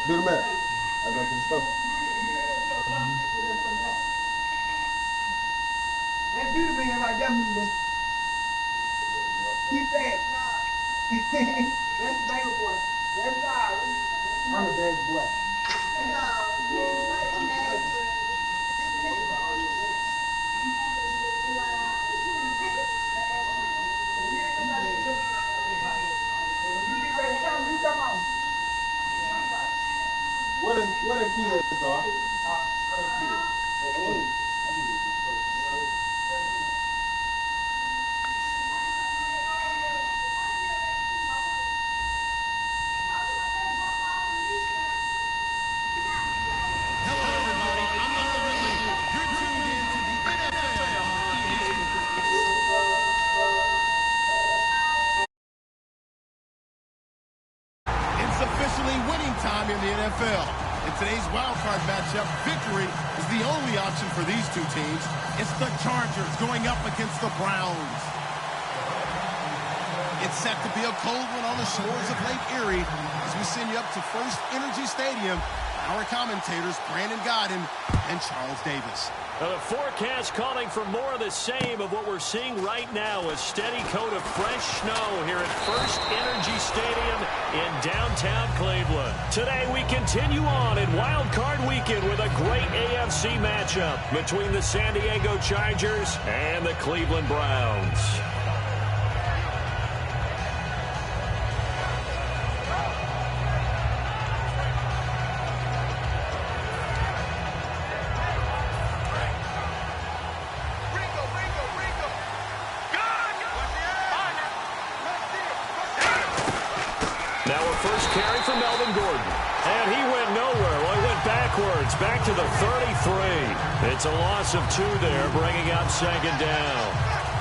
Do the math. I go to the store. Let's do the man like that, man. Keep that. That's the baby boy. That's God. I'm the baby boy. You get ready to come, you come on. What a kid is, are? What a kid. Hello, everybody. I'm Larry Ridley. You're tuned in to the NFL on It's officially winning time in the NFL. In today's wildcard matchup, victory is the only option for these two teams. It's the Chargers going up against the Browns. It's set to be a cold one on the shores of Lake Erie as we send you up to First Energy Stadium. Our commentators, Brandon Godden and Charles Davis. Well, the forecast calling for more of the same of what we're seeing right now, a steady coat of fresh snow here at First Energy Stadium in downtown Cleveland. Today we continue on in Wild Card Weekend with a great AFC matchup between the San Diego Chargers and the Cleveland Browns. First carry for Melvin Gordon. And he went nowhere. Well, he went backwards, back to the 33. It's a loss of 2 there, bringing up second down.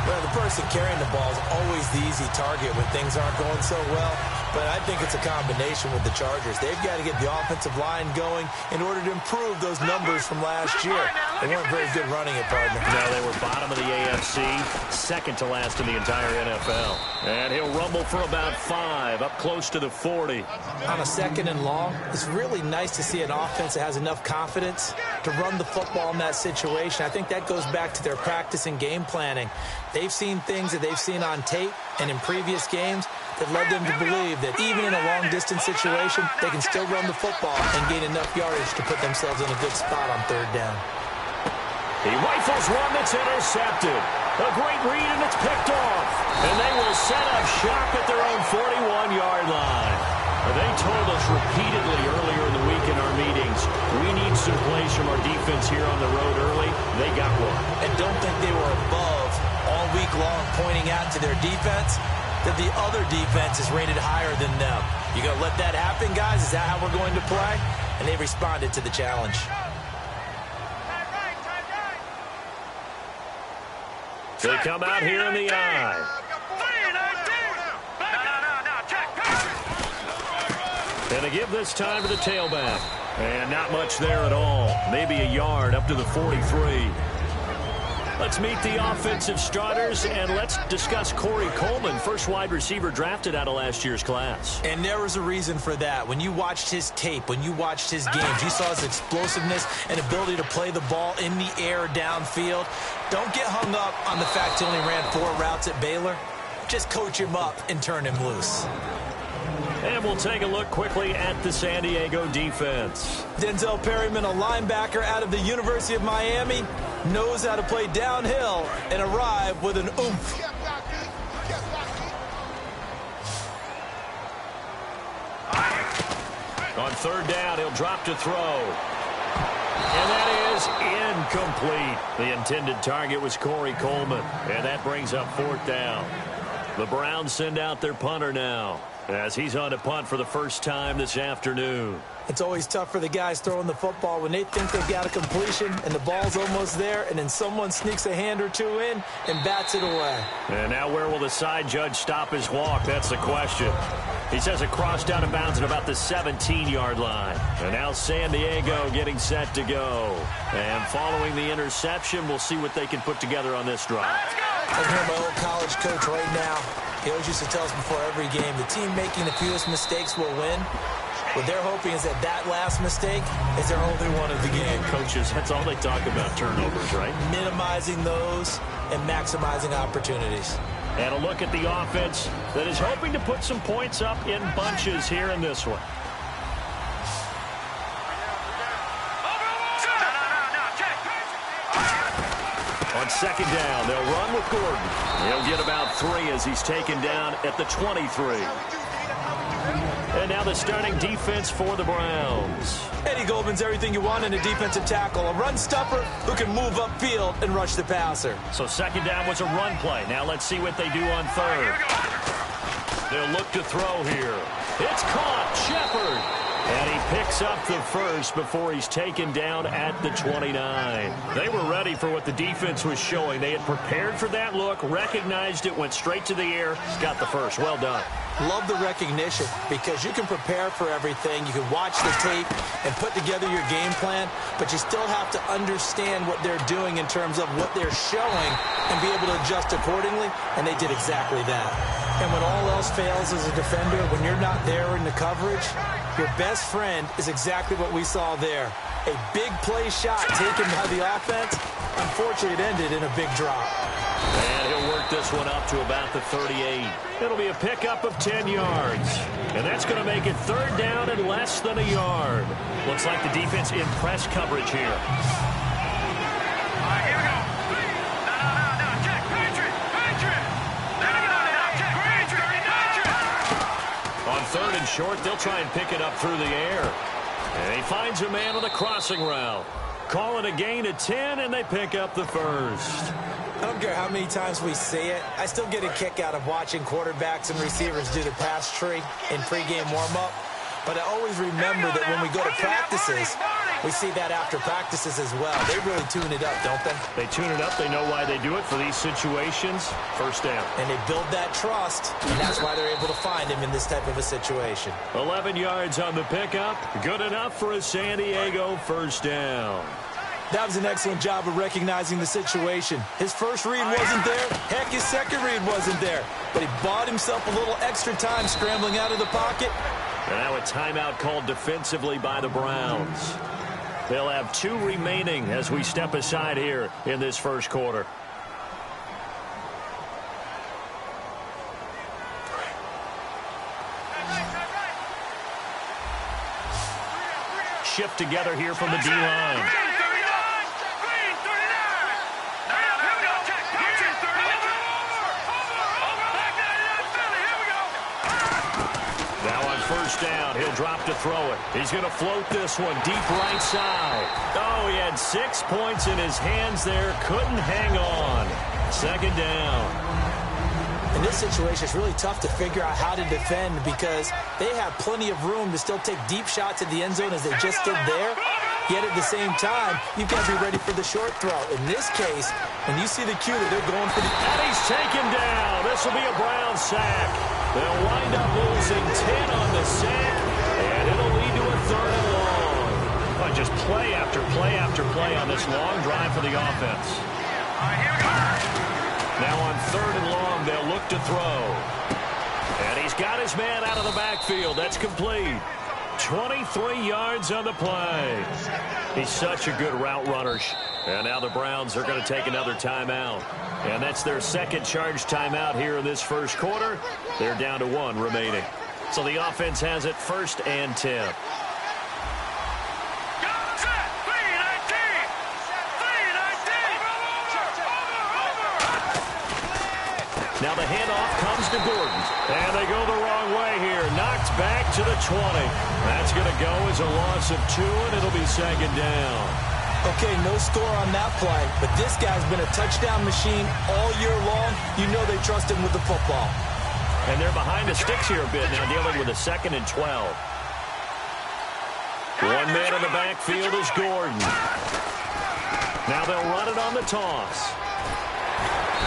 Well, the person carrying the ball is always the easy target when things aren't going so well. But I think it's a combination with the Chargers. They've got to get the offensive line going in order to improve those numbers from last year. They weren't very good running it, partner. No, they were bottom of the AFC, second to last in the entire NFL. And he'll rumble for about 5, up close to the 40. On a second and long, it's really nice to see an offense that has enough confidence to run the football in that situation. I think that goes back to their practice and game planning. They've seen things that they've seen on tape and in previous games that led them to believe that even in a long-distance situation, they can still run the football and gain enough yardage to put themselves in a good spot on third down. He rifles one that's intercepted. A great read, and it's picked off. And they will set up shop at their own 41-yard line. They told us repeatedly earlier in the week in our meetings, we need some plays from our defense here on the road early. They got one. And don't think they were above all week long pointing out to their defense that the other defense is rated higher than them. You going to let that happen, guys? Is that how we're going to play? And they responded to the challenge. They come out here in the eye. And they give this time to the tailback. And not much there at all. Maybe a yard up to the 43. Let's meet the offensive starters, and let's discuss Corey Coleman, first wide receiver drafted out of last year's class. And there was a reason for that. When you watched his tape, when you watched his games, you saw his explosiveness and ability to play the ball in the air downfield. Don't get hung up on the fact he only ran 4 routes at Baylor. Just coach him up and turn him loose. And we'll take a look quickly at the San Diego defense. Denzel Perryman, a linebacker out of the University of Miami, knows how to play downhill and arrive with an oomph. On third down, he'll drop to throw. And that is incomplete. The intended target was Corey Coleman. And that brings up fourth down. The Browns send out their punter now, as he's on to punt for the first time this afternoon. It's always tough for the guys throwing the football when they think they've got a completion and the ball's almost there, and then someone sneaks a hand or two in and bats it away. And now where will the side judge stop his walk? That's the question. He says it crossed out of bounds at about the 17-yard line. And now San Diego getting set to go. And following the interception, we'll see what they can put together on this drive. I hear my old college coach right now. He always used to tell us before every game, the team making the fewest mistakes will win. What they're hoping is that that last mistake is their only one of the game. Coaches, that's all they talk about, turnovers, right? Minimizing those and maximizing opportunities. And a look at the offense that is hoping to put some points up in bunches here in this one. On second down, they'll run with Gordon. He'll get about 3 as he's taken down at the 23. And now the starting defense for the Browns. Eddie Goldman's everything you want in a defensive tackle. A run stopper who can move upfield and rush the passer. So second down was a run play. Now let's see what they do on third. They'll look to throw here. It's caught. Shepard. And he picks up the first before he's taken down at the 29. They were ready for what the defense was showing. They had prepared for that look, recognized it, went straight to the air, got the first. Well done. Love the recognition because you can prepare for everything. You can watch the tape and put together your game plan, but you still have to understand what they're doing in terms of what they're showing and be able to adjust accordingly, and they did exactly that. And when all else fails as a defender, when you're not there in the coverage, your best friend is exactly what we saw there. A big play shot taken by the offense. Unfortunately, it ended in a big drop. And he'll work this one up to about the 38. It'll be a pickup of 10 yards. And that's going to make it third down and less than a yard. Looks like the defense in press coverage here. On third and short, they'll try and pick it up through the air. And he finds a man on the crossing route. Call it a gain of 10, and they pick up the first. I don't care how many times we see it. I still get a kick out of watching quarterbacks and receivers do the pass tree in pregame warm-up. But I always remember that when we go to practices, we see that after practices as well. They really tune it up, don't they? They tune it up. They know why they do it for these situations. First down. And they build that trust, and that's why they're able to find him in this type of a situation. 11 yards on the pickup. Good enough for a San Diego first down. That was an excellent job of recognizing the situation. His first read wasn't there. Heck, his second read wasn't there. But he bought himself a little extra time scrambling out of the pocket. And now a timeout called defensively by the Browns. They'll have 2 remaining as we step aside here in this first quarter. Shift together here from the D-line. First down, he'll drop to throw it. He's going to float this one deep right side. Oh, he had 6 points in his hands there. Couldn't hang on. Second down. In this situation, it's really tough to figure out how to defend because they have plenty of room to still take deep shots at the end zone as they just did there. Yet at the same time, you've got to be ready for the short throw. In this case, when you see the cue that they're going for the... And he's taken down. This will be a Brown sack. They'll wind up losing 10 on the sack, and it'll lead to a third and long. Oh, just play after play after play on this long drive for the offense. Now on third and long, they'll look to throw. And he's got his man out of the backfield. That's complete. 23 yards on the play. He's such a good route runner. And now the Browns are going to take another timeout. And that's their second charge timeout here in this first quarter. They're down to 1 remaining. So the offense has it first and 10. Now the handoff comes to Gordon. And they go the wrong way here. Knocked back to the 20. That's going to go as a loss of 2, and it'll be second down. Okay, no score on that play, but this guy's been a touchdown machine all year long. You know they trust him with the football. And they're behind the sticks here a bit now, dealing with a 2nd and 12. One man in the backfield is Gordon. Now they'll run it on the toss.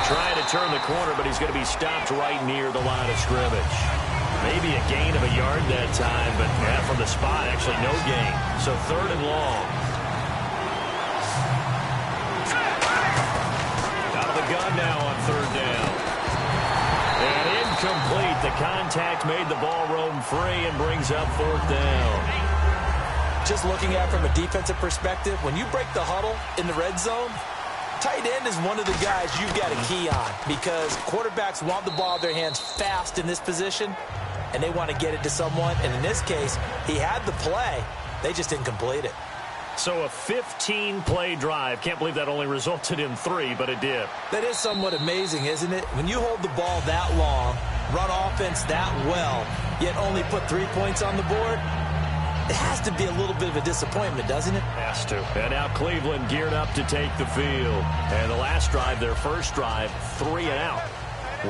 Trying to turn the corner, but he's going to be stopped right near the line of scrimmage. Maybe a gain of a yard that time, but from the spot, actually no gain. So third and long. Out of the gun now on third down. And incomplete. The contact made the ball roam free and brings up 4th down. Just looking at it from a defensive perspective, when you break the huddle in the red zone, tight end is one of the guys you've got a key on because quarterbacks want the ball in their hands fast in this position, and they want to get it to someone. And in this case, he had the play. They just didn't complete it. So a 15-play drive. Can't believe that only resulted in 3, but it did. That is somewhat amazing, isn't it? When you hold the ball that long, run offense that well, yet only put 3 points on the board, it has to be a little bit of a disappointment, doesn't it? Has to. And now Cleveland geared up to take the field. And the last drive, their first drive, 3 and out.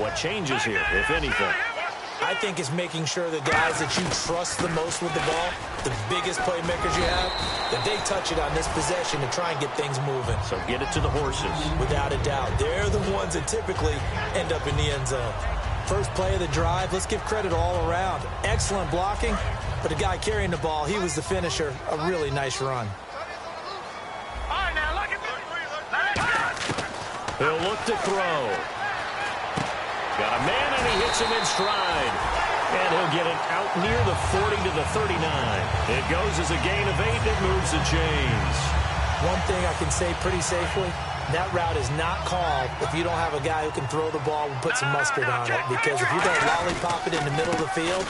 What changes here, if anything? I think it's making sure the guys that you trust the most with the ball, the biggest playmakers you have, that they touch it on this possession to try and get things moving. So get it to the horses. Without a doubt. They're the ones that typically end up in the end zone. First play of the drive, let's give credit all around. Excellent blocking, but the guy carrying the ball, he was the finisher. A really nice run. He'll look to throw. Got a man, and he hits him in stride. And he'll get it out near the 40 to the 39. It goes as a gain of 8. It moves the chains. One thing I can say pretty safely, that route is not called if you don't have a guy who can throw the ball and put some mustard on it. Because if you don't lollipop it in the middle of the field,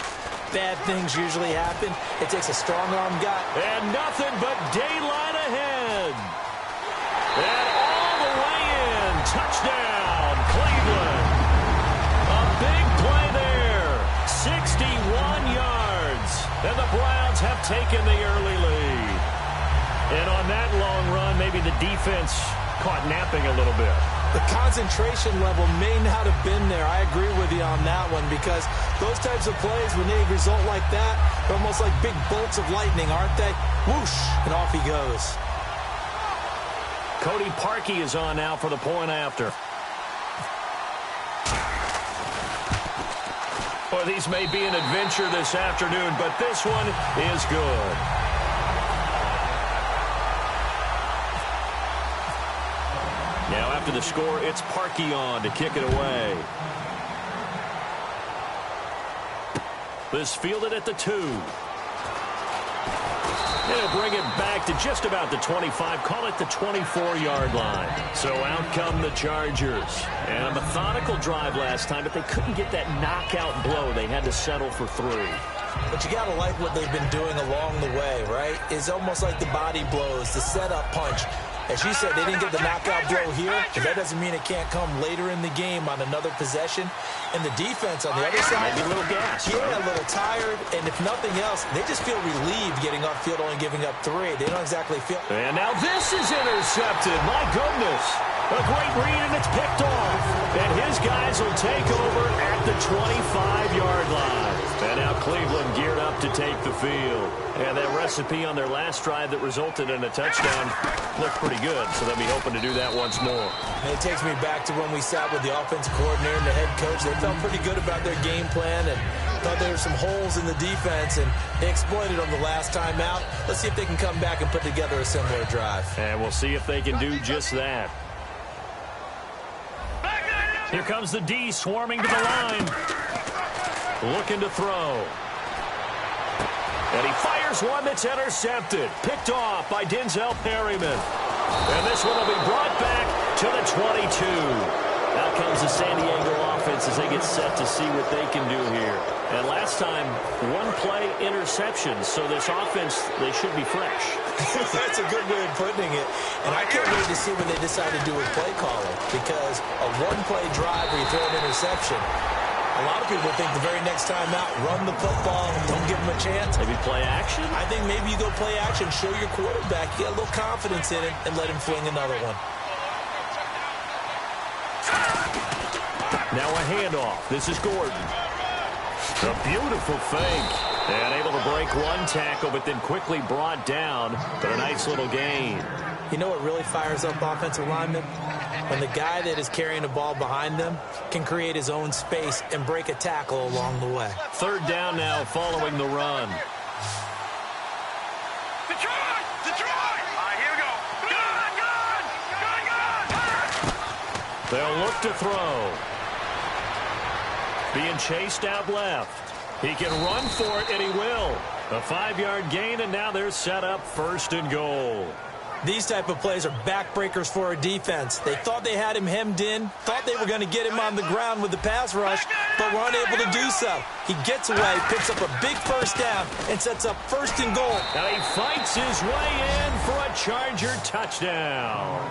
bad things usually happen. It takes a strong-arm guy. And nothing but daylight ahead. And all the way in. Touchdown, Cleveland. A big play there. 61 yards. And the Browns have taken the early lead. And on that long run, maybe the defense caught napping a little bit. The concentration level may not have been there. I agree with you on that one because those types of plays, when they result like that, they're almost like big bolts of lightning, aren't they? Whoosh, and off he goes. Cody Parkey is on now for the point after. Well, these may be an adventure this afternoon, but this one is good. Now after the score, it's Parkey on to kick it away. This fielded at the 2. They'll bring it back to just about the 25, call it the 24-yard line. So out come the Chargers. And a methodical drive last time, but they couldn't get that knockout blow. They had to settle for 3. But you got to like what they've been doing along the way, right? It's almost like the body blows, the setup punch. As you said, they didn't get the knockout blow here, but that doesn't mean it can't come later in the game on another possession. And the defense on the other side, maybe a little gas. Yeah, a little tired. And if nothing else, they just feel relieved getting off field, only giving up 3. They don't exactly feel. And now this is intercepted. My goodness. A great read, and it's picked off. And his guys will take over at the 25-yard line. And now Cleveland geared up to take the field. And that recipe on their last drive that resulted in a touchdown looked pretty good, so they'll be hoping to do that once more. And it takes me back to when we sat with the offensive coordinator and the head coach. They felt pretty good about their game plan and thought there were some holes in the defense, and they exploited them the last time out. Let's see if they can come back and put together a similar drive. And we'll see if they can do just that. Here comes the D swarming to the line. Looking to throw. And he fires one that's intercepted. Picked off by Denzel Perryman. And this one will be brought back to the 22. Out comes the San Diego offense as they get set to see what they can do here. And last time, 1-play interception. So this offense, they should be fresh. That's a good way of putting it. And I can't wait to see what they decide to do with play calling. Because a 1-play drive where you throw an interception, a lot of people think the very next time out, run the football, don't give them a chance. Maybe play action? I think maybe you go play action, show your quarterback, get a little confidence in him, and let him fling another one. Now a handoff. This is Gordon. A beautiful fake. And able to break one tackle, but then quickly brought down. But a nice little gain. You know what really fires up offensive linemen? When the guy that is carrying the ball behind them can create his own space and break a tackle along the way. 3rd down now following the run. Detroit! Detroit! All right, here we go. Good! They'll look to throw. being chased out left. He can run for it, and he will. A 5-yard gain, and now they're set up 1st and goal. These type of plays are backbreakers for a defense. They thought they had him hemmed in, thought they were going to get him on the ground with the pass rush, but were unable to do so. He gets away, picks up a big 1st down, and sets up 1st and goal. Now he fights his way in for a Charger touchdown.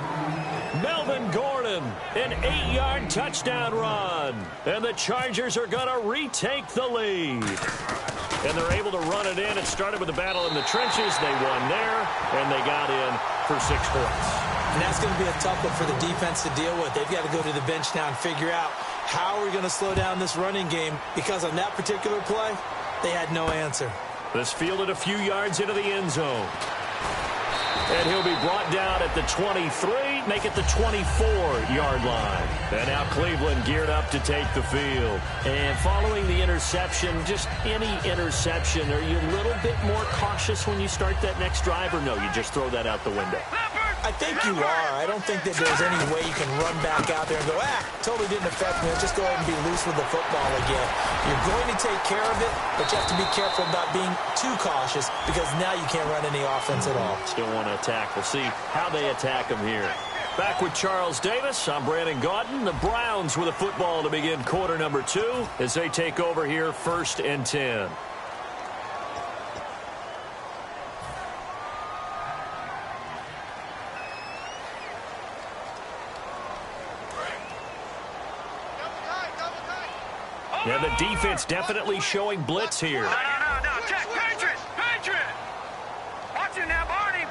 Melvin Gordon, an 8-yard touchdown run. And the Chargers are going to retake the lead. And they're able to run it in. It started with a battle in the trenches. They won there, and they got in for 6 points. And that's going to be a tough one for the defense to deal with. They've got to go to the bench now and figure out how are we going to slow down this running game, because on that particular play, they had no answer. This fielded a few yards into the end zone. And he'll be brought down at the 23, make it the 24-yard line. And now Cleveland geared up to take the field. And following the interception, just any interception, are you a little bit more cautious when you start that next drive, or no, you just throw that out the window? I think you are. I don't think that there's any way you can run back out there and go, totally didn't affect me. Let's just go ahead and be loose with the football again. You're going to take care of it, but you have to be careful about being too cautious, because now you can't run any offense at all. Still want to attack. We'll see how they attack them here. Back with Charles Davis, I'm Brandon Gaudin. The Browns with a football to begin quarter number 2 as they take over here 1st and 10. Yeah, the defense definitely showing blitz here. No. Check. Patriot. Watch it now, Barney.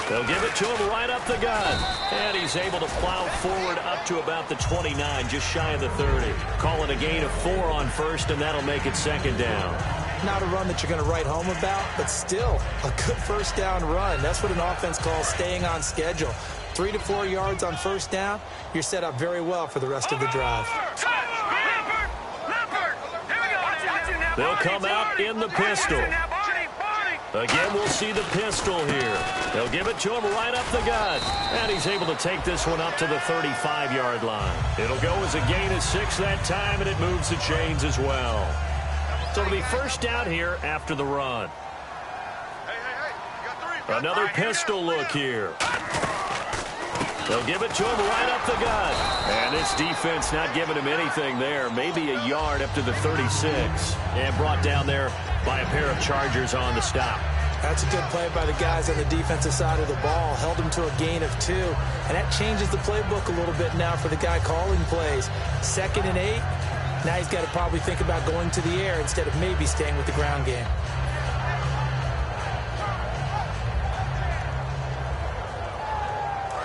They'll give it to him right up the gun. And he's able to plow forward up to about the 29, just shy of the 30. Calling a gain of 4 on 1st, and that'll make it 2nd down. Not a run that you're going to write home about, but still a good 1st down run. That's what an offense calls staying on schedule. 3 to 4 yards on 1st down, you're set up very well for the rest of the drive. They'll come out in the pistol. Again, we'll see the pistol here. They'll give it to him right up the gut. And he's able to take this one up to the 35-yard line. It'll go as a gain of 6 that time, and it moves the chains as well. So it'll be 1st down here after the run. Another pistol look here. They'll give it to him right up the gut. And this defense not giving him anything there. Maybe a yard up to the 36. And brought down there by a pair of Chargers on the stop. That's a good play by the guys on the defensive side of the ball. Held him to a gain of 2. And that changes the playbook a little bit now for the guy calling plays. 2nd and 8. Now he's got to probably think about going to the air instead of maybe staying with the ground game.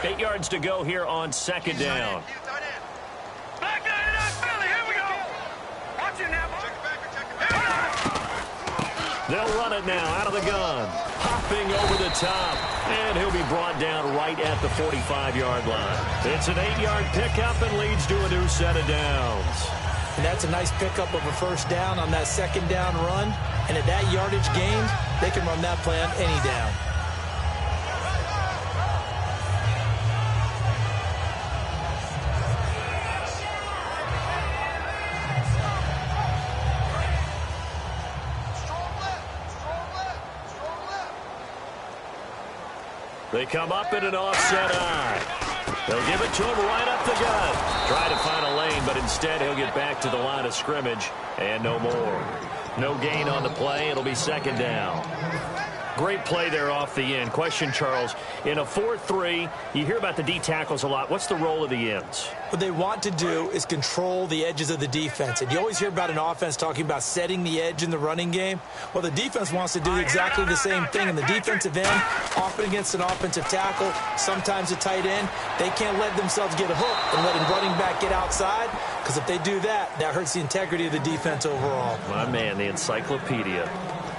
Eight yards to go here on 2nd down. Back down to Philly. Here we go. Watch it now. They'll run it now out of the gun. Hopping over the top. And he'll be brought down right at the 45-yard line. It's an 8-yard pickup and leads to a new set of downs. And that's a nice pickup of a 1st down on that 2nd down run. And at that yardage gained, they can run that play on any down. They come up in an offset eye. They'll give it to him right up the gut. Try to find a lane, but instead he'll get back to the line of scrimmage and no more. No gain on the play. It'll be 2nd down. Great play there off the end. Question, Charles, in a 4-3, you hear about the D tackles a lot. What's the role of the ends? What they want to do is control the edges of the defense. And you always hear about an offense talking about setting the edge in the running game. Well, the defense wants to do exactly the same thing. In the defensive end, often against an offensive tackle, sometimes a tight end, they can't let themselves get hooked and let a running back get outside, because if they do that, that hurts the integrity of the defense overall. My man, the encyclopedia.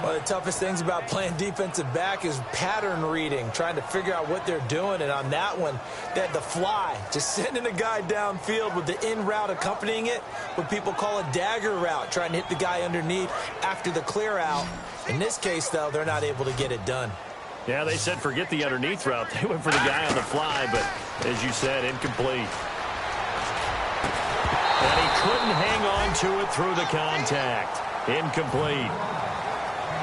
One of the toughest things about playing defensive back is pattern reading, trying to figure out what they're doing. And on that one, they had the fly, just sending a guy downfield with the in route accompanying it, what people call a dagger route, trying to hit the guy underneath after the clear out. In this case, though, they're not able to get it done. Yeah, they said forget the underneath route. They went for the guy on the fly, but as you said, incomplete. And he couldn't hang on to it through the contact. Incomplete.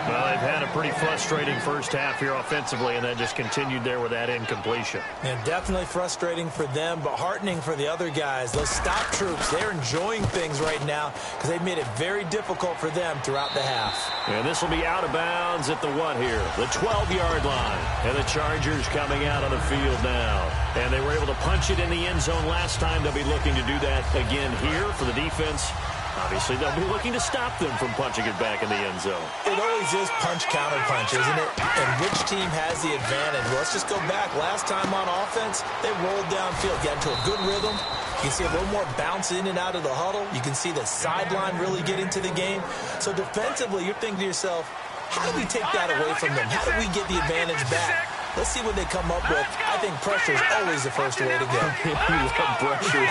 Well, they've had a pretty frustrating first half here offensively, and then just continued there with that incompletion. Yeah, definitely frustrating for them, but heartening for the other guys. Those stop troops, they're enjoying things right now because they've made it very difficult for them throughout the half. And this will be out of bounds at the what here? The 12-yard line. And the Chargers coming out on the field now. And they were able to punch it in the end zone last time. They'll be looking to do that again here for the defense. Obviously, they'll be looking to stop them from punching it back in the end zone. It always is punch-counter-punch, isn't it? And which team has the advantage? Well, let's just go back. Last time on offense, they rolled downfield, got into a good rhythm. You can see a little more bounce in and out of the huddle. You can see the sideline really get into the game. So defensively, you're thinking to yourself, how do we take that away from them? How do we get the advantage back? Let's see what they come up with. I think pressure is always the first way to go. You love pressure.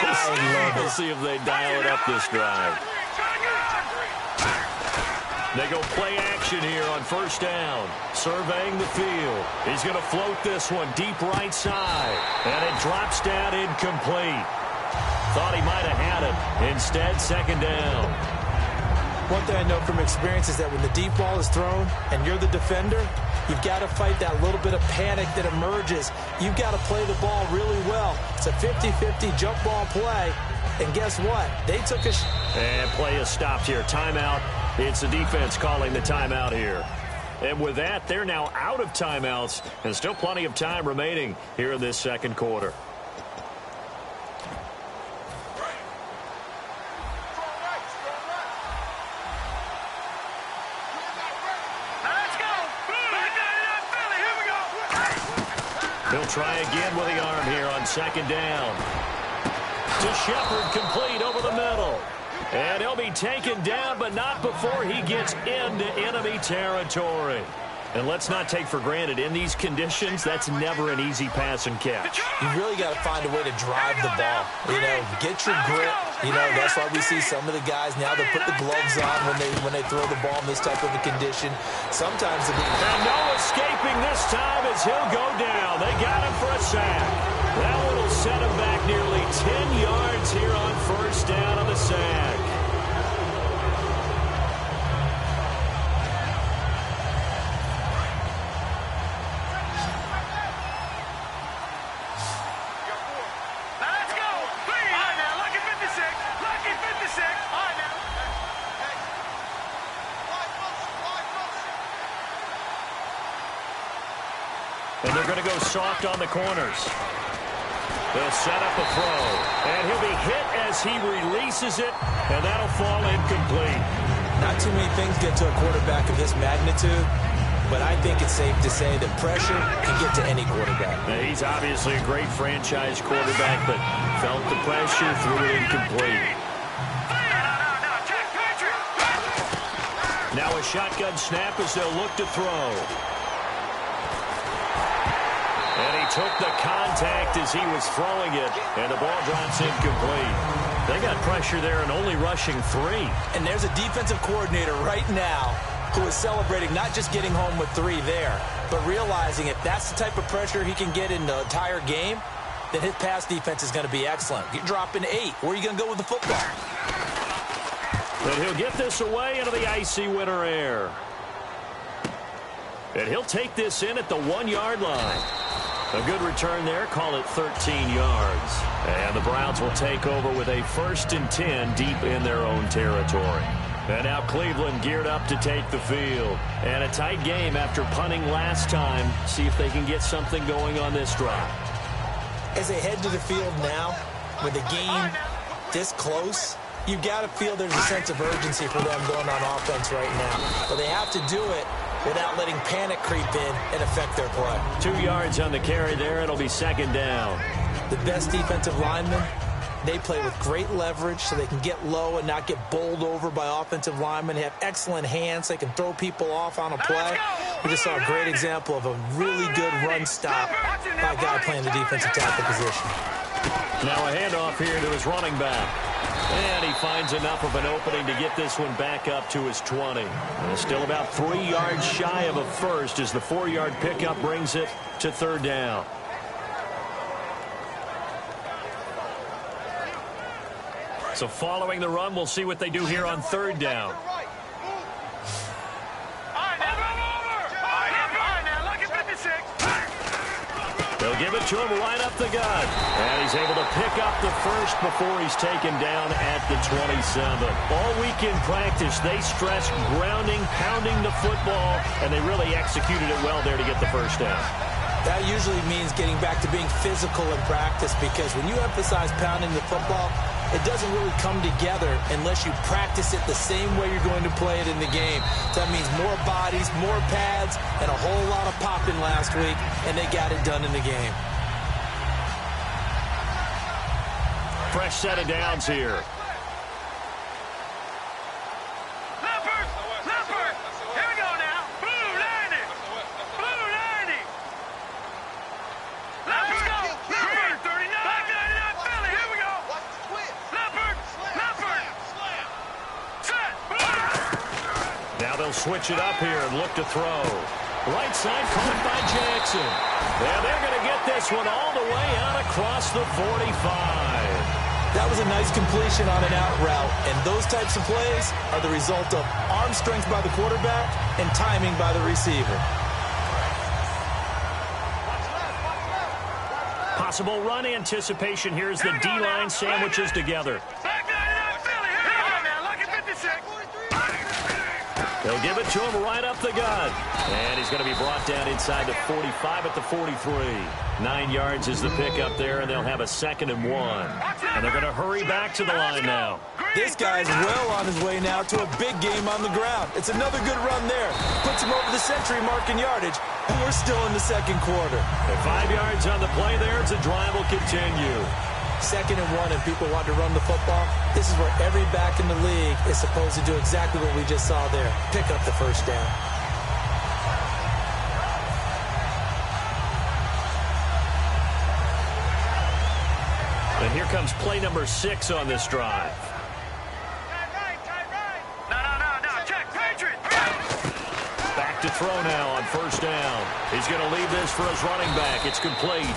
We'll see if they dial it up this drive. They go play action here on first down. Surveying the field. He's going to float this one deep right side. And it drops down incomplete. Thought he might have had it. Instead, second down. One thing I know from experience is that when the deep ball is thrown and you're the defender, you've got to fight that little bit of panic that emerges. You've got to play the ball really well. It's a 50-50 jump ball play. And guess what? They took a... And play is stopped here. Timeout. It's the defense calling the timeout here. And with that, they're now out of timeouts. And still plenty of time remaining here in this second quarter. He'll try again with the arm here on second down. To Shepard, complete over the middle. And he'll be taken down, but not before he gets into enemy territory. And let's not take for granted, in these conditions, that's never an easy pass and catch. You really got to find a way to drive the ball. You know, get your grip. You know, that's why we see some of the guys now, they put the gloves on when they throw the ball in this type of a condition. Sometimes and no escaping this time as he'll go down. They got him for a sack. That one will set him back nearly 10 yards here on first down on the sack. And they're going to go soft on the corners. They'll set up a throw. And he'll be hit as he releases it. And that'll fall incomplete. Not too many things get to a quarterback of this magnitude. But I think it's safe to say that pressure can get to any quarterback. Now, he's obviously a great franchise quarterback, but felt the pressure, threw it incomplete. Now a shotgun snap as they'll look to throw. And he took the contact as he was throwing it, and the ball drops incomplete. They got pressure there and only rushing 3. And there's a defensive coordinator right now who is celebrating not just getting home with 3 there, but realizing if that's the type of pressure he can get in the entire game, then his pass defense is going to be excellent. You're dropping 8. Where are you going to go with the football? But he'll get this away into the icy winter air. And he'll take this in at the 1-yard line. A good return there. Call it 13 yards. And the Browns will take over with a 1st and 10 deep in their own territory. And now Cleveland geared up to take the field. And a tight game after punting last time. See if they can get something going on this drive. As they head to the field now, with the game this close, you've got to feel there's a sense of urgency for them going on offense right now. But they have to do it without letting panic creep in and affect their play. 2 yards on the carry there. It'll be second down. The best defensive linemen, they play with great leverage so they can get low and not get bowled over by offensive linemen. They have excellent hands. They can throw people off on a play. We just saw a great example of a really good run stop by a guy playing the defensive tackle position. Now a handoff here to his running back. And he finds enough of an opening to get this one back up to his 20. And still about 3 yards shy of a first as the 4-yard pickup brings it to third down. So following the run, we'll see what they do here on third down. They'll give it to him right up the gut. And he's able to pick up the first before he's taken down at the 27. All week in practice, they stress grounding, pounding the football, and they really executed it well there to get the first down. That usually means getting back to being physical in practice, because when you emphasize pounding the football, it doesn't really come together unless you practice it the same way you're going to play it in the game. So that means more bodies, more pads, and a whole lot of popping last week, and they got it done in the game. Fresh set of downs here. Switch it up here and look to throw. Right side caught by Jackson. And they're going to get this one all the way out across the 45. That was a nice completion on an out route, and those types of plays are the result of arm strength by the quarterback and timing by the receiver. Possible run anticipation here as the D-line sandwiches together. They'll give it to him right up the gut. And he's going to be brought down inside the 45 at the 43. 9 yards is the pickup there, and they'll have a 2nd and 1. And they're going to hurry back to the line now. This guy's well on his way now to a big game on the ground. It's another good run there. Puts him over the century mark in yardage, and we're still in the second quarter. And 5 yards on the play there as the drive will continue. 2nd and 1, and people want to run the football. This is where every back in the league is supposed to do exactly what we just saw there. Pick up the first down. And here comes play number 6 on this drive. Back to throw now on first down. He's going to leave this for his running back. It's complete.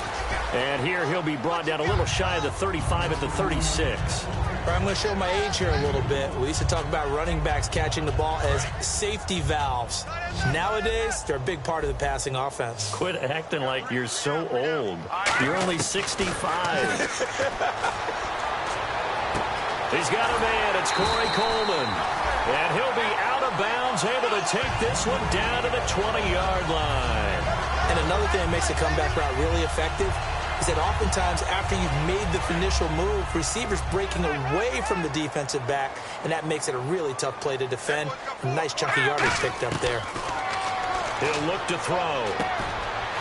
And here he'll be brought down a little shy of the 35 at the 36. I'm going to show my age here a little bit. We used to talk about running backs catching the ball as safety valves. Nowadays, they're a big part of the passing offense. Quit acting like you're so old. You're only 65. He's got a man. It's Corey Coleman. And he'll be out of bounds, able to take this one down to the 20-yard line. And another thing that makes the comeback route really effective is that oftentimes after you've made the initial move, receivers breaking away from the defensive back, and that makes it a really tough play to defend. A nice chunky yardage picked up there. He'll look to throw.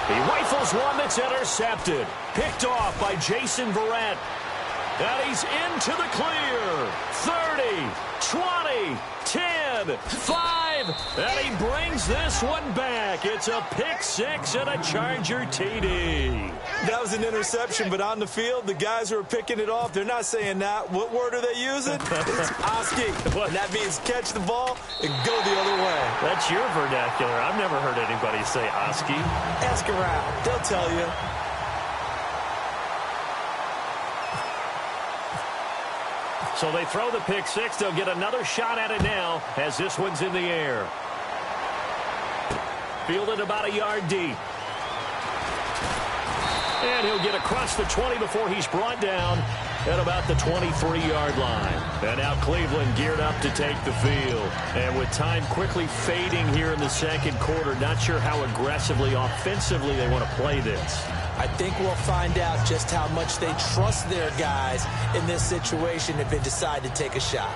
He rifles one that's intercepted. Picked off by Jason Verrett. And he's into the clear. 30, 20, 10, 5. And he brings this one back. It's a pick 6 and a Charger TD. That was an interception, but on the field, the guys who are picking it off, they're not saying that. What word are they using? It's Oski. And that means catch the ball and go the other way. That's your vernacular. I've never heard anybody say Oski. Ask around. They'll tell you. So they throw the pick 6. They'll get another shot at it now as this one's in the air. Fielded about a yard deep. And he'll get across the 20 before he's brought down at about the 23-yard line. And now Cleveland geared up to take the field. And with time quickly fading here in the second quarter, not sure how aggressively, offensively they want to play this. I think we'll find out just how much they trust their guys in this situation if they decide to take a shot.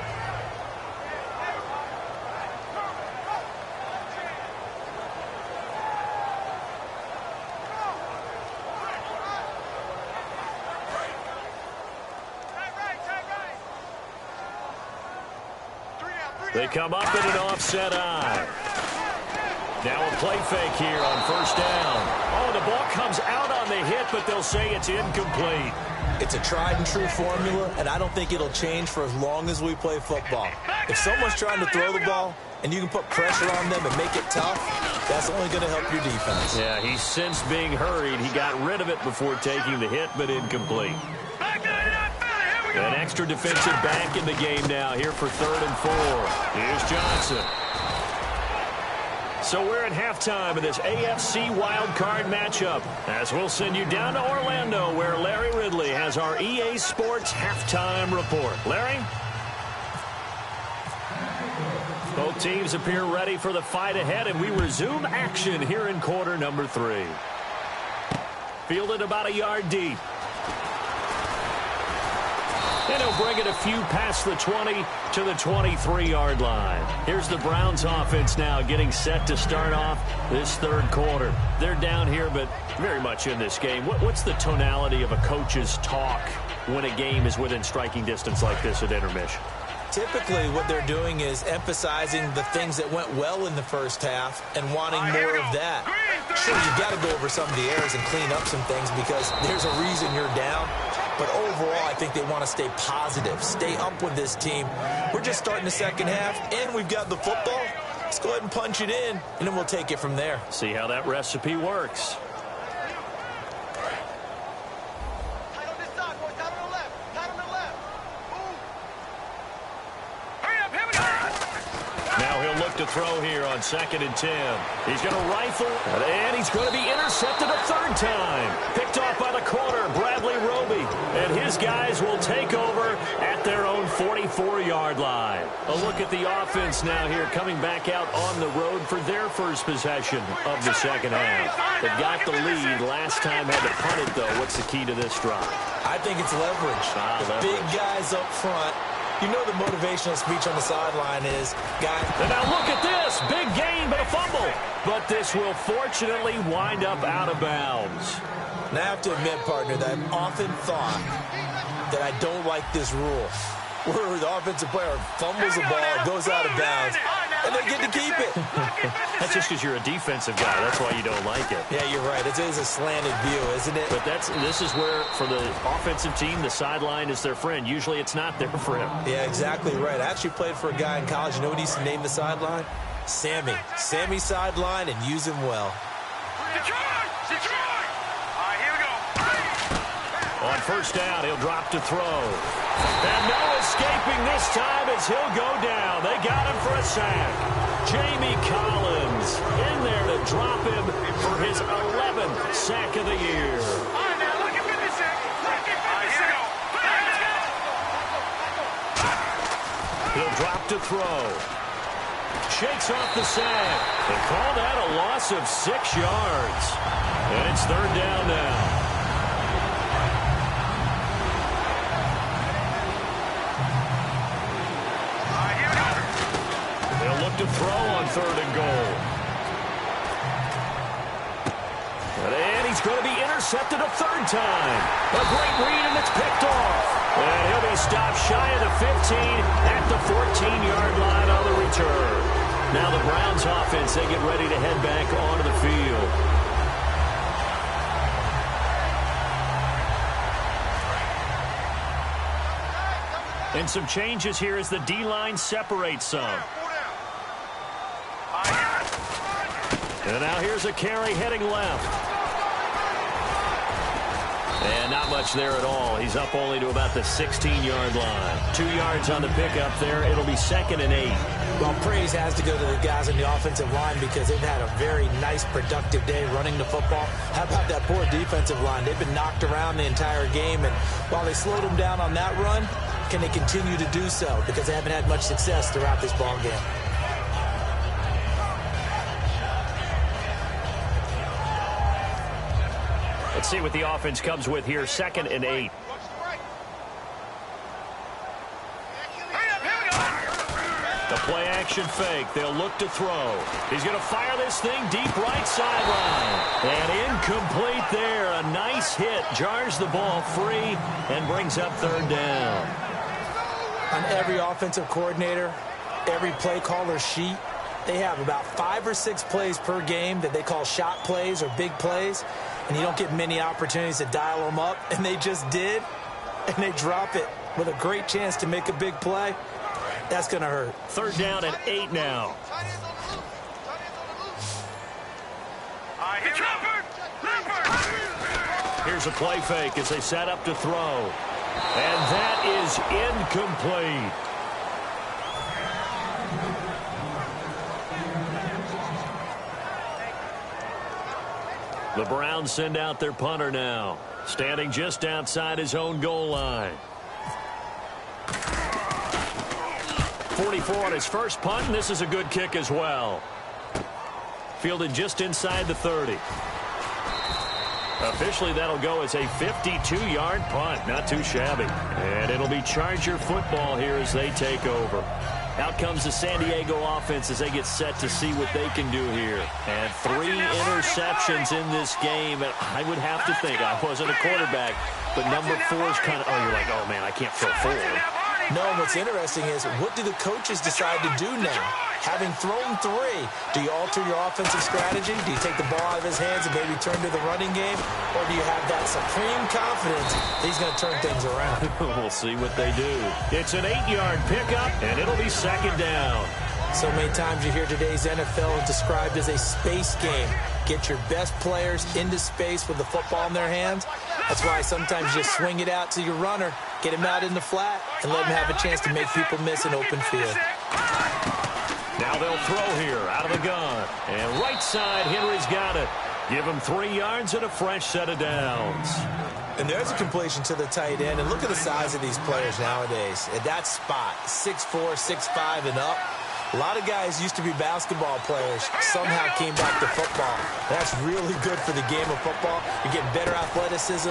They come up in an offset eye. Now a play fake here on first down. Oh, the ball comes out on the hit, but they'll say it's incomplete. It's a tried and true formula, and I don't think it'll change for as long as we play football. If someone's trying to throw the ball and you can put pressure on them and make it tough, that's only going to help your defense. Yeah, he's since being hurried. He got rid of it before taking the hit, but incomplete. Back to the field. Here we An extra defensive back in the game now here for 3rd and 4. Here's Johnson. So we're at halftime of this AFC wildcard matchup, as we'll send you down to Orlando, where Larry Ridley has our EA Sports halftime report. Larry? Both teams appear ready for the fight ahead, and we resume action here in quarter number 3. Fielded about a yard deep. And he'll bring it a few past the 20 to the 23-yard line. Here's the Browns offense now getting set to start off this 3rd quarter. They're down here, but very much in this game. What's the tonality of a coach's talk when a game is within striking distance like this at intermission? Typically, what they're doing is emphasizing the things that went well in the first half and wanting more of that. Sure, you've got to go over some of the errors and clean up some things because there's a reason you're down. But overall, I think they want to stay positive, stay up with this team. We're just starting the second half, and we've got the football. Let's go ahead and punch it in, and then we'll take it from there. See how that recipe works. To throw here on 2nd and 10. He's going to rifle, and he's going to be intercepted a 3rd time. Picked off by the corner, Bradley Roby. And his guys will take over at their own 44-yard line. A look at the offense now here, coming back out on the road for their first possession of the second half. They've got the lead. Last time had to punt it, though. What's the key to this drive? I think it's leverage. The big guys up front. You know the motivational speech on the sideline is, guys. And now look at this. Big gain, but a fumble. But this will fortunately wind up out of bounds. And I have to admit, partner, that I've often thought that I don't like this rule. Where the offensive player fumbles the ball, goes out of bounds, and they get to keep it. That's just because you're a defensive guy. That's why you don't like it. Yeah, you're right. It is a slanted view, isn't it? But this is where, for the offensive team, the sideline is their friend. Usually it's not there for him. Yeah, exactly right. I actually played for a guy in college. You know what he used to name the sideline? Sammy. Sammy sideline, and use him well. Detroit! All right, here we go. On 1st down, he'll drop to throw. And no escaping this time as he'll go down. They got him for a sack. Jamie Collins in there to drop him for his 11th sack of the year. All right, now look at 56. Look at 56. He'll drop to throw. Shakes off the sack. They call that a loss of 6 yards. And it's 3rd down now. To throw on 3rd and goal. And he's going to be intercepted a 3rd time. A great read, and it's picked off. And he'll be stopped shy of the 15 at the 14-yard line on the return. Now the Browns offense, they get ready to head back onto the field. And some changes here as the D-line separates some. And now here's a carry heading left. And not much there at all. He's up only to about the 16-yard line. 2 yards on the pickup there. It'll be 2nd and 8. Well, praise has to go to the guys on the offensive line because they've had a very nice, productive day running the football. How about that poor defensive line? They've been knocked around the entire game, and while they slowed them down on that run, can they continue to do so? Because they haven't had much success throughout this ball game. Let's see what the offense comes with here. 2nd and 8. The play action fake. They'll look to throw. He's going to fire this thing deep right sideline. And incomplete there. A nice hit. Jars the ball free and brings up 3rd down. On every offensive coordinator, every play caller sheet, they have about 5 or 6 plays per game that they call shot plays or big plays. And you don't get many opportunities to dial them up. And they just did. And they drop it with a great chance to make a big play. That's going to hurt. 3rd down and 8 now. Here's a play fake as they set up to throw. And that is incomplete. The Browns send out their punter now, standing just outside his own goal line. 44 on his first punt, and this is a good kick as well. Fielded just inside the 30. Officially, that'll go as a 52-yard punt. Not too shabby. And it'll be Charger football here as they take over. Out comes the San Diego offense as they get set to see what they can do here. And 3 interceptions in this game. And I would have to think, I wasn't a quarterback, but number 4 is kind of, you're like, oh, man, I can't throw 4. No, what's interesting is, what do the coaches decide to do now? Having thrown 3, do you alter your offensive strategy? Do you take the ball out of his hands and maybe turn to the running game? Or do you have that supreme confidence that he's going to turn things around? We'll see what they do. It's an 8-yard pickup, and it'll be second down. So many times you hear today's NFL described as a space game. Get your best players into space with the football in their hands. That's why sometimes you swing it out to your runner, get him out in the flat, and let him have a chance to make people miss an open field. Now they'll throw here out of the gun. And right side, Henry's got it. Give him 3 yards and a fresh set of downs. And there's a completion to the tight end. And look at the size of these players nowadays. At that spot, 6'4", 6'5", and up. A lot of guys used to be basketball players, somehow came back to football. That's really good for the game of football. You're getting better athleticism,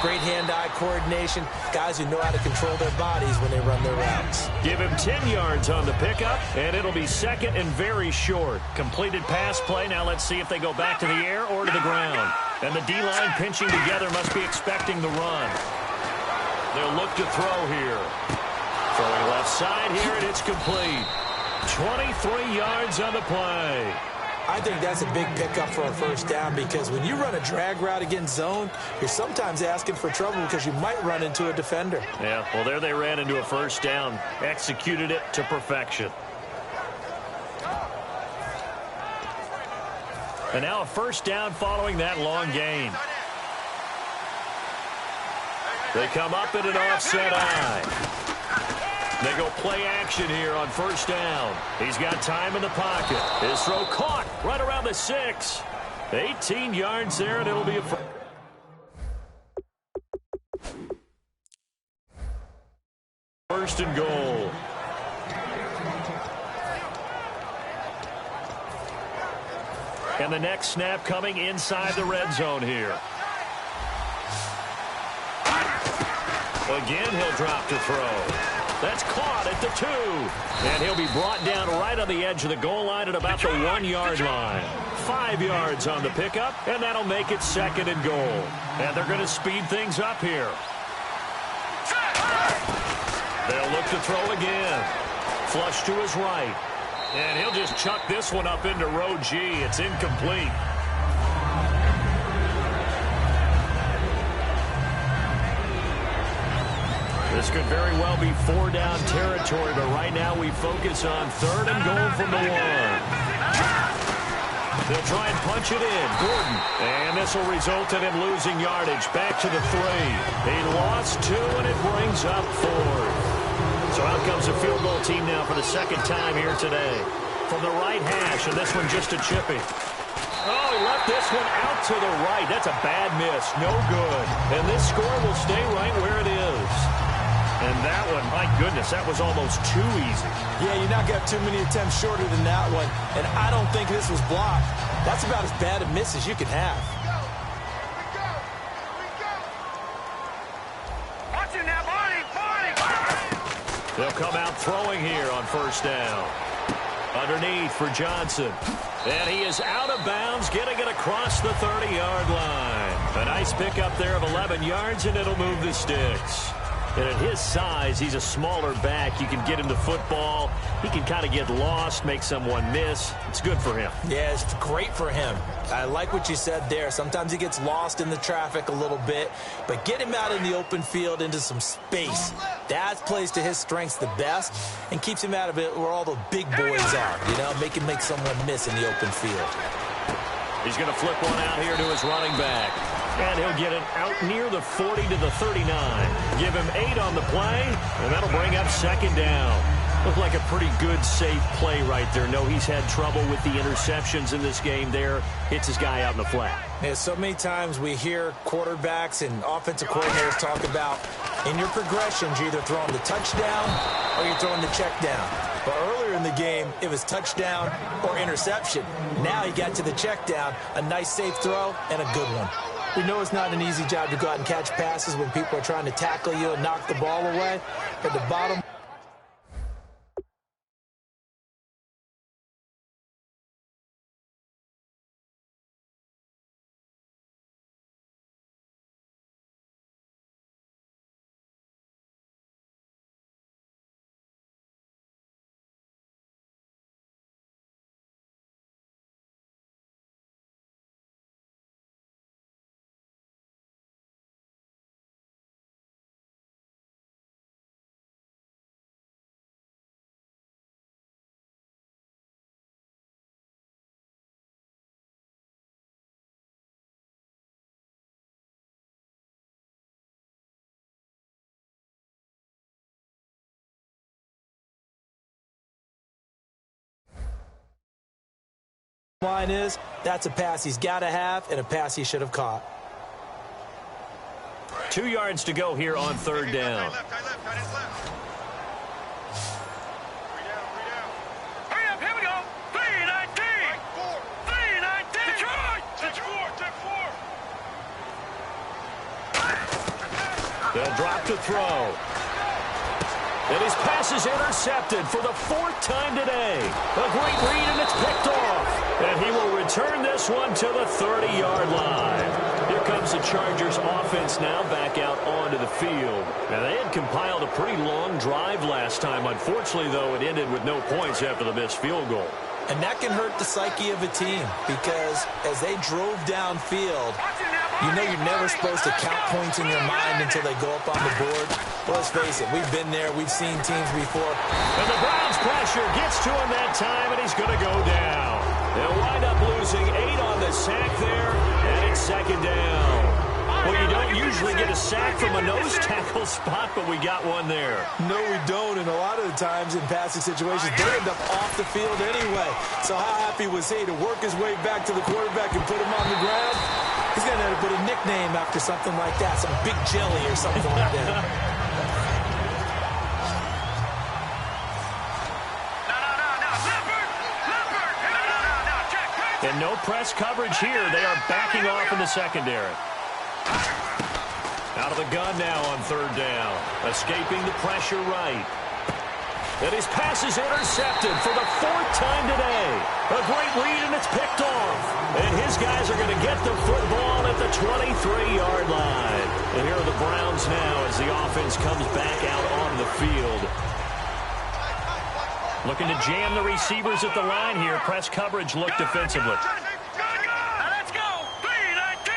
great hand-eye coordination, guys who know how to control their bodies when they run their routes. Give him 10 yards on the pickup, and it'll be second and very short. Completed pass play. Now let's see if they go back to the air or to the ground. And the D-line pinching together must be expecting the run. They'll look to throw here. Throwing left side here, and it's complete. 23 yards on the play. I think that's a big pickup for a first down, because when you run a drag route against zone, you're sometimes asking for trouble because you might run into a defender. Yeah, well, there they ran into a first down. Executed it to perfection. And now a first down following that long gain. They come up in an offset eye. They go play action here on first down. He's got time in the pocket. His throw caught right around the 6. 18 yards there, and it'll be a first and goal. And the next snap coming inside the red zone here. Again, he'll drop to throw. That's caught at the 2. And he'll be brought down right on the edge of the goal line at about the 1-yard line. 5 yards on the pickup, and that'll make it second and goal. And they're going to speed things up here. They'll look to throw again. Flush to his right. And he'll just chuck this one up into row G. It's incomplete. This could very well be 4-down territory, but right now we focus on third and goal from the 1. They'll try and punch it in. Gordon. And this will result in him losing yardage. Back to the 3. He lost 2, and it brings up 4. So out comes the field goal team now for the second time here today. From the right hash, and this one just a chippy. Oh, he left this one out to the right. That's a bad miss. No good. And this score will stay right where it is. And that one, my goodness, that was almost too easy. Yeah, you're not going to have too many attempts shorter than that one. And I don't think this was blocked. That's about as bad a miss as you can have. Watch it now, Barney! They'll come out throwing here on first down. Underneath for Johnson. And he is out of bounds, getting it across the 30-yard line. A nice pickup there of 11 yards, and it'll move the sticks. And at his size, he's a smaller back. You can get him the football. He can kind of get lost, make someone miss. It's good for him. Yeah, it's great for him. I like what you said there. Sometimes he gets lost in the traffic a little bit, but get him out in the open field into some space. That plays to his strengths the best and keeps him out of it where all the big boys are, you know, make someone miss in the open field. He's going to flip one out here to his running back. And he'll get it out near the 40 to the 39. Give him 8 on the play, and that'll bring up second down. Looked like a pretty good, safe play right there. No, he's had trouble with the interceptions in this game there. Hits his guy out in the flat. Yeah, so many times we hear quarterbacks and offensive coordinators talk about in your progressions, you're either throwing the touchdown or you're throwing the check down. But earlier in the game, it was touchdown or interception. Now he got to the check down, a nice safe throw, and a good one. We know it's not an easy job to go out and catch passes when people are trying to tackle you and knock the ball away. But the bottom line is, that's a pass he's got to have and a pass he should have caught. 2 yards to go here on third down. Hurry up, here we go. 3-19. 3-19. Detroit. They'll drop to throw. And his pass is intercepted for the 4th time today. A great read, and it's picked off. And he will return this one to the 30-yard line. Here comes the Chargers offense now back out onto the field. And they had compiled a pretty long drive last time. Unfortunately, though, it ended with no points after the missed field goal. And that can hurt the psyche of a team because as they drove downfield, you know you're never supposed to count points in your mind until they go up on the board. Well, let's face it, we've been there. We've seen teams before. And the Browns pressure gets to him that time, and he's going to go down. They'll wind up losing 8 on the sack there, and it's second down. Well, you don't usually get a sack from a nose tackle spot, but we got one there. No, we don't, and a lot of the times in passing situations, they end up off the field anyway. So how happy was he to work his way back to the quarterback and put him on the ground? He's going to have to put a nickname after something like that, some Big Jelly or something like that. And no press coverage here. They are backing off in the secondary. Out of the gun now on third down. Escaping the pressure right. And his pass is intercepted for the 4th time today. A great read, and it's picked off. And his guys are going to get the football at the 23-yard line. And here are the Browns now as the offense comes back out onto the field. Looking to jam the receivers at the line here. Press coverage look defensively. Let's go. 3-19.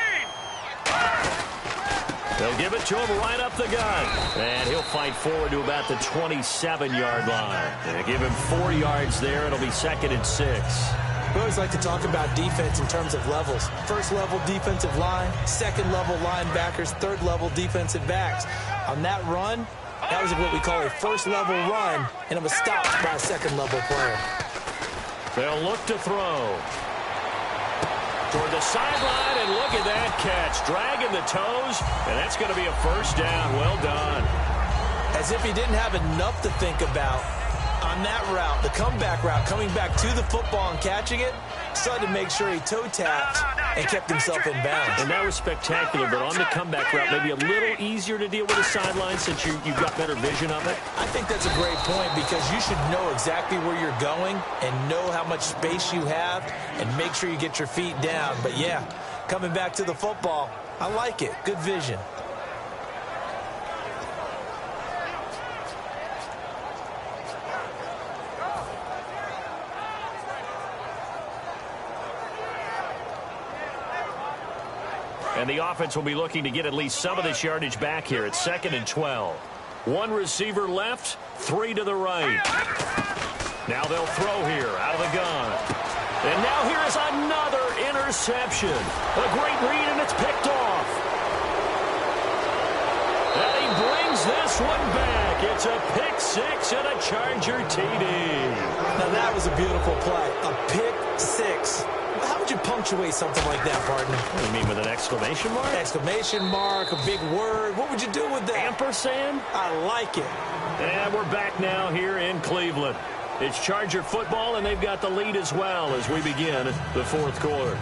They'll give it to him right up the gun. And he'll fight forward to about the 27-yard line. And give him 4 yards there. It'll be second and 6. We always like to talk about defense in terms of levels. First level defensive line, second level linebackers, third level defensive backs. On that run, that was what we call a first level run, and it was stopped by a second level player. They'll look to throw. Toward the sideline, and look at that catch. Dragging the toes, and that's going to be a first down. Well done. As if he didn't have enough to think about on that route, the comeback route, coming back to the football and catching it, decided to make sure he toe-tapped and kept himself in bounds. And that was spectacular, but on the comeback route, maybe a little easier to deal with the sideline since you've got better vision of it. I think that's a great point because you should know exactly where you're going and know how much space you have and make sure you get your feet down. But, yeah, coming back to the football, I like it. Good vision. And the offense will be looking to get at least some of this yardage back here. It's second and 12. 1 receiver left, 3 to the right. Now they'll throw here out of the gun. And now here is another interception. A great read, and it's picked off. And he brings this one back. It's a pick six and a Charger TD. Now that was a beautiful play. A pick six. How would you punctuate something like that, partner? What do you mean, with an exclamation mark? Exclamation mark, a big word. What would you do with that? Ampersand? I like it. And we're back now here in Cleveland. It's Charger football, and they've got the lead as well as we begin the fourth quarter.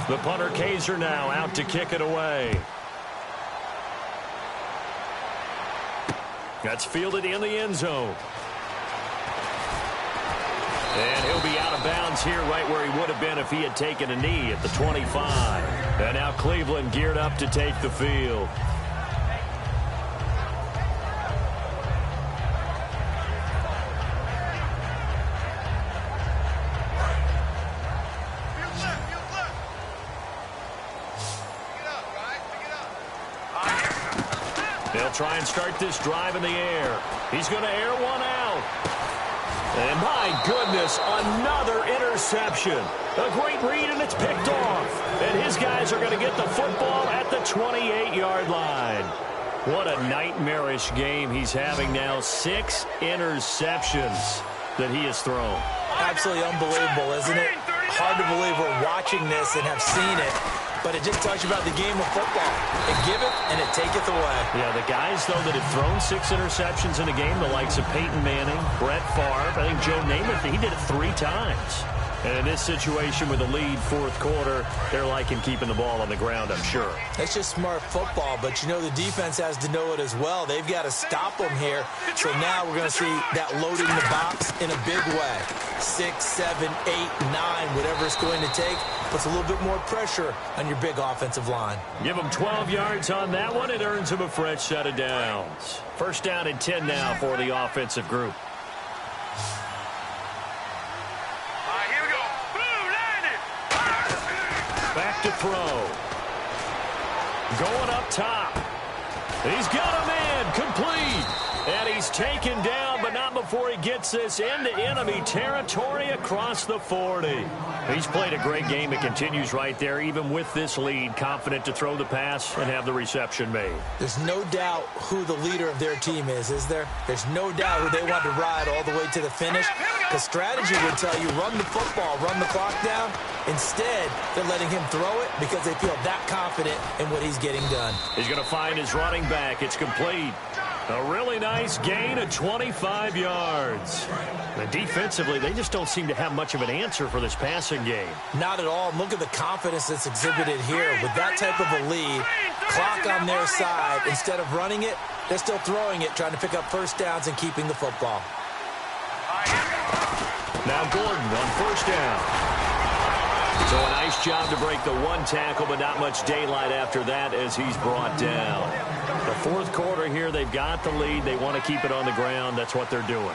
The punter Kaiser now out to kick it away. That's fielded in the end zone. And he'll be out of bounds here right where he would have been if he had taken a knee at the 25. And now Cleveland geared up to take the field. They'll try and start this drive in the air. He's going to air one out. And my goodness, another interception. A great read, and it's picked off. And his guys are going to get the football at the 28-yard line. What a nightmarish game he's having now. 6 interceptions that he has thrown. Absolutely unbelievable, isn't it? Hard to believe we're watching this and have seen it. But it just tells you about the game of football. It giveth and it taketh away. Yeah, the guys, though, that have thrown 6 interceptions in a game, the likes of Peyton Manning, Brett Favre, I think Joe Namath, he did it 3 times. And in this situation with the lead fourth quarter, they're liking keeping the ball on the ground, I'm sure. It's just smart football, but you know the defense has to know it as well. They've got to stop them here. So now we're going to see that loading the box in a big way. 6, 7, 8, 9, whatever it's going to take, puts a little bit more pressure on your big offensive line. Give them 12 yards on that one. It earns them a fresh set of downs. First down and 10 now for the offensive group. Back to throw. Going up top. He's got a man complete. And he's taken down, but not before he gets this into enemy territory across the 40. He's played a great game. It continues right there, even with this lead, confident to throw the pass and have the reception made. There's no doubt who the leader of their team is there? There's no doubt who they want to ride all the way to the finish. Because strategy would tell you, run the football, run the clock down. Instead, they're letting him throw it because they feel that confident in what he's getting done. He's going to find his running back. It's complete. A really nice gain of 25 yards. And defensively, they just don't seem to have much of an answer for this passing game. Not at all. Look at the confidence that's exhibited here. With that type of a lead, clock on their side, instead of running it, they're still throwing it, trying to pick up first downs and keeping the football. Now Gordon on first down. So a nice job to break the 1 tackle, but not much daylight after that as he's brought down. The fourth quarter here, they've got the lead. They want to keep it on the ground. That's what they're doing.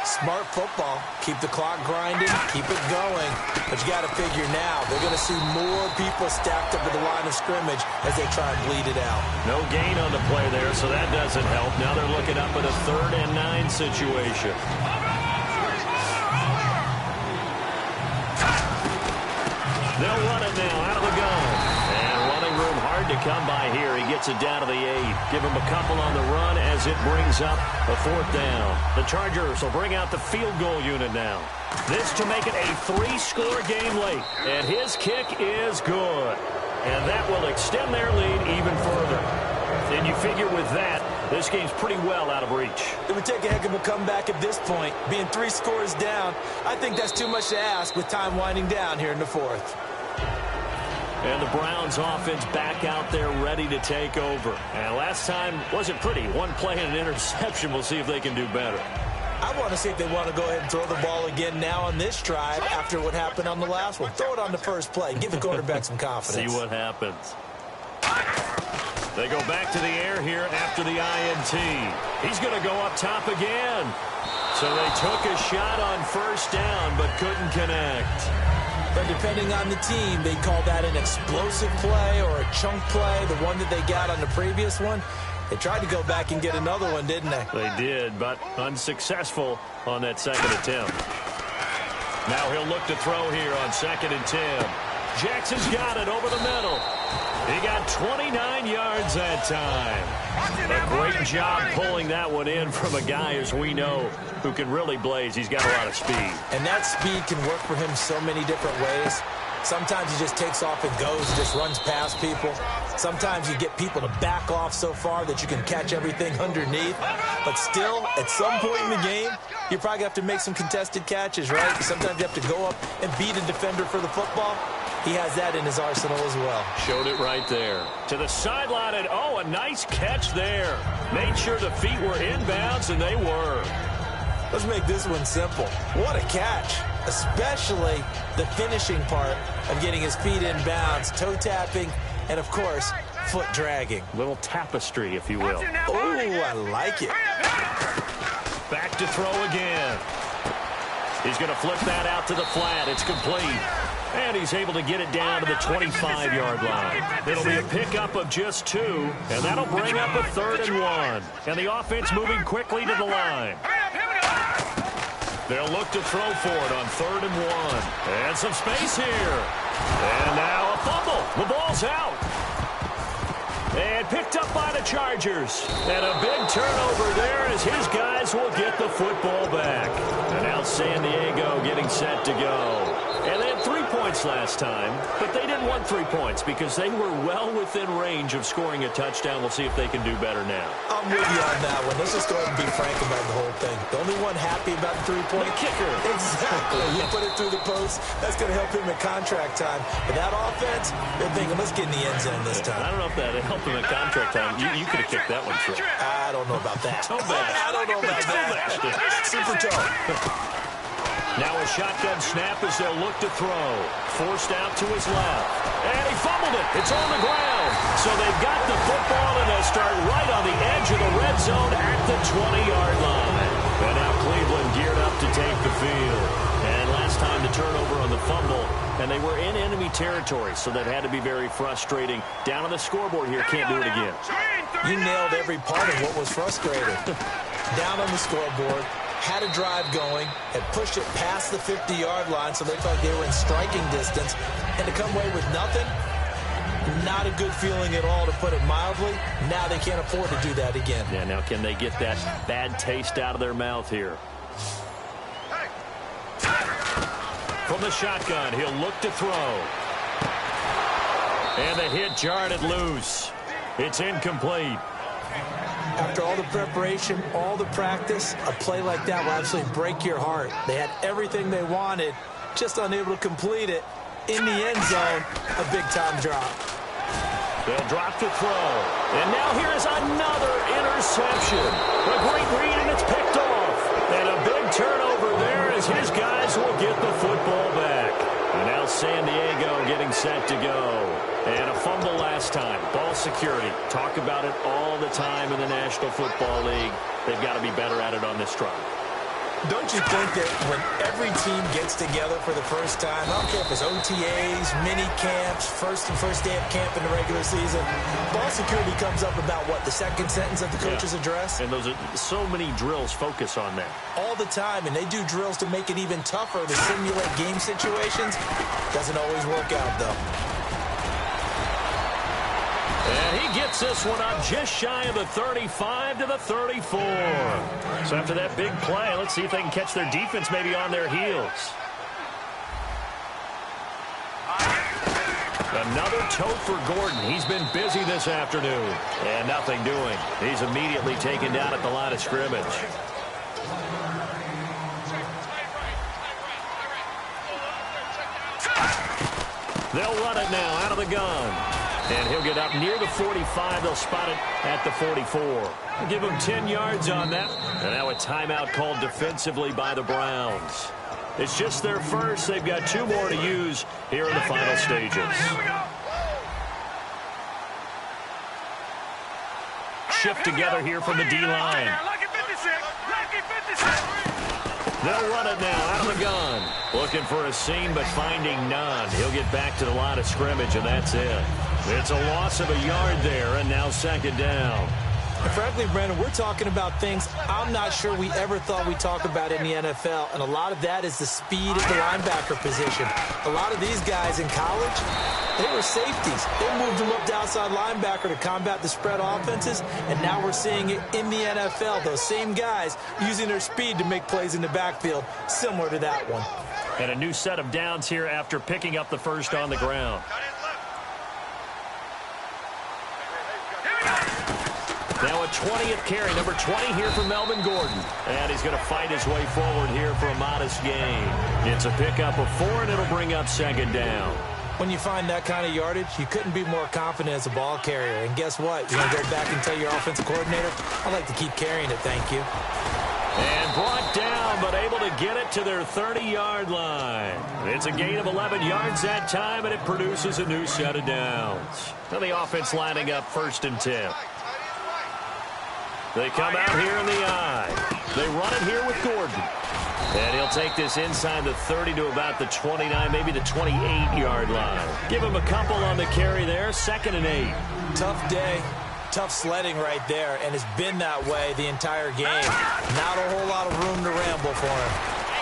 Smart football. Keep the clock grinding. Keep it going. But you got to figure now, they're going to see more people stacked up at the line of scrimmage as they try and bleed it out. No gain on the play there, so that doesn't help. Now they're looking up at a 3rd and 9 situation. They'll run it now out of the gun. And running room hard to come by here. He gets it down to the 8. Give him a couple on the run as it brings up a 4th down. The Chargers will bring out the field goal unit now. This to make it a 3-score game late. And his kick is good. And that will extend their lead even further. And you figure with that, this game's pretty well out of reach. It would take a heck of a comeback at this point. Being 3 scores down, I think that's too much to ask with time winding down here in the 4th. And the Browns offense back out there ready to take over. And last time wasn't pretty. 1 play and an interception. We'll see if they can do better. I want to see if they want to go ahead and throw the ball again now on this drive after what happened on the last one. Throw it on the first play. Give the quarterback some confidence. See what happens. They go back to the air here after the INT. He's going to go up top again. So they took a shot on first down but couldn't connect. But depending on the team, they call that an explosive play or a chunk play, the one that they got on the previous one. They tried to go back and get another one, didn't they? They did, but unsuccessful on that second attempt. Now he'll look to throw here on 2nd and 10. Jackson's got it over the middle. He got 29 yards that time. A great job pulling that one in from a guy, as we know, who can really blaze. He's got a lot of speed. And that speed can work for him so many different ways. Sometimes he just takes off and goes, just runs past people. Sometimes you get people to back off so far that you can catch everything underneath. But still, at some point in the game, you probably have to make some contested catches, right? Sometimes you have to go up and beat a defender for the football. He has that in his arsenal as well. Showed it right there. To the sideline, and oh, a nice catch there. Made sure the feet were inbounds, and they were. Let's make this one simple. What a catch, especially the finishing part of getting his feet in bounds, toe tapping, and, of course, foot dragging. Little tapestry, if you will. Oh, I like it. Back to throw again. He's going to flip that out to the flat. It's complete. And he's able to get it down to the 25-yard line. It'll be a pickup of just 2, and that'll bring up a 3rd and 1. And the offense moving quickly to the line. They'll look to throw for it on 3rd and 1. And some space here. And now a fumble. The ball's out. And picked up by the Chargers. And a big turnover there as his guys will get the football back. And now San Diego getting set to go. And they had 3 points last time, but they didn't want 3 points because they were well within range of scoring a touchdown. We'll see if they can do better now. I'm with you on that one. Let's just go ahead and be frank about the whole thing. The only one happy about the 3-point kicker. Exactly. You put it through the post. That's going to help him at contract time. But that offense, they're thinking, let's get in the end zone this time. I don't know if that helped him at contract time. You could have kicked that one through. I don't know about that. Toe bash. I don't know about that. Super toe. Now a shotgun snap as they'll look to throw. Forced out to his left. And he fumbled it. It's on the ground. So they've got the football, and they'll start right on the edge of the red zone at the 20-yard line. And now Cleveland geared up to take the field. And last time the turnover on the fumble, and they were in enemy territory, so that had to be very frustrating. Down on the scoreboard here, can't do it again. You nailed every part of what was frustrating. Down on the scoreboard. Had a drive going, had pushed it past the 50-yard line so they felt like they were in striking distance, and to come away with nothing, not a good feeling at all, to put it mildly. Now they can't afford to do that again. Yeah, now can they get that bad taste out of their mouth here? From the shotgun, he'll look to throw. And the hit jarred it loose. It's incomplete. After all the preparation, all the practice, a play like that will absolutely break your heart. They had everything they wanted, just unable to complete it. In the end zone, a big-time drop. They'll drop to throw. And now here is another interception. A great read, and it's picked off. And a big turnover there as his guys will get the football back. And now San Diego getting set to go. And a fumble last time. Ball security. Talk about it all the time in the National Football League. They've got to be better at it on this drive. Don't you think that when every team gets together for the first time, I don't care if it's OTAs, mini camps, first day of camp in the regular season, ball security comes up about, what, the second sentence of the coach's address? And those are so many drills focus on that. All the time, and they do drills to make it even tougher to simulate game situations. Doesn't always work out, though. And he gets this one up just shy of the 35 to the 34. So after that big play, let's see if they can catch their defense maybe on their heels. Another tote for Gordon. He's been busy this afternoon. And nothing doing. He's immediately taken down at the line of scrimmage. They'll run it now out of the gun. And he'll get up near the 45. They'll spot it at the 44. Give him 10 yards on that. And now a timeout called defensively by the Browns. It's just their first. They've got 2 more to use here in the final stages. Shift together here from the D-line. They'll run it now out of the gun. Looking for a seam, but finding none. He'll get back to the line of scrimmage, and that's it. It's a loss of a yard there, and now second down. And frankly, Brandon, we're talking about things I'm not sure we ever thought we'd talk about in the NFL, and a lot of that is the speed at the linebacker position. A lot of these guys in college, they were safeties. They moved them up to outside linebacker to combat the spread offenses, and now we're seeing it in the NFL. Those same guys using their speed to make plays in the backfield, similar to that one. And a new set of downs here after picking up the first on the ground. Now a 20th carry, number 20 here for Melvin Gordon. And he's going to fight his way forward here for a modest gain. It's a pickup of 4, and it'll bring up second down. When you find that kind of yardage, you couldn't be more confident as a ball carrier. And guess what? You're going to go back and tell your offensive coordinator, I'd like to keep carrying it, thank you. And brought down, but able to get it to their 30-yard line. It's a gain of 11 yards that time, and it produces a new set of downs. Now the offense lining up 1st and 10. They come out here in the eye. They run it here with Gordon. And he'll take this inside the 30 to about the 29, maybe the 28-yard line. Give him a couple on the carry there, 2nd and 8. Tough day. Tough sledding right there, and it's been that way the entire game. Not a whole lot of room to ramble for him.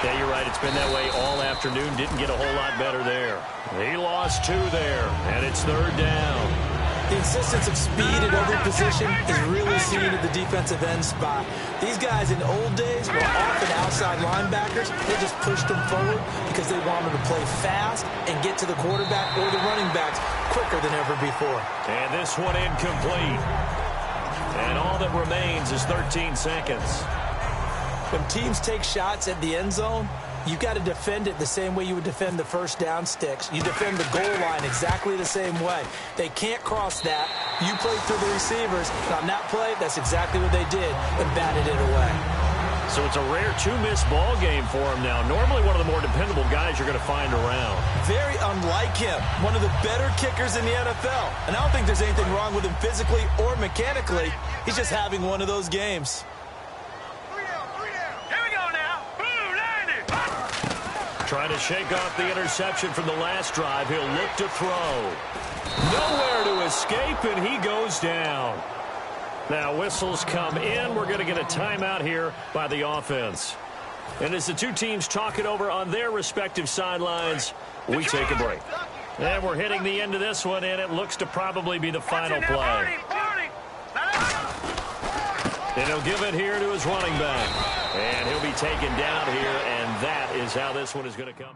Yeah, you're right. It's been that way all afternoon. Didn't get a whole lot better there. He lost 2 there, and it's 3rd down. The insistence of speed at every position is really seen at the defensive end spot. These guys in old days were often outside linebackers. They just pushed them forward because they wanted to play fast and get to the quarterback or the running backs quicker than ever before. And this one incomplete. And all that remains is 13 seconds. When teams take shots at the end zone, you've got to defend it the same way you would defend the first down sticks. You defend the goal line exactly the same way. They can't cross that. You play through the receivers. And on that play, that's exactly what they did and batted it away. So it's a rare 2-miss ball game for him now. Normally one of the more dependable guys you're going to find around. Very unlike him. One of the better kickers in the NFL. And I don't think there's anything wrong with him physically or mechanically. He's just having one of those games. Trying to shake off the interception from the last drive. He'll look to throw. Nowhere to escape, and he goes down. Now whistles come in. We're going to get a timeout here by the offense. And as the two teams talk it over on their respective sidelines, we take a break. And we're hitting the end of this one, and it looks to probably be the final play. And he'll give it here to his running back. And he'll be taken down here, and that is how this one is going to come.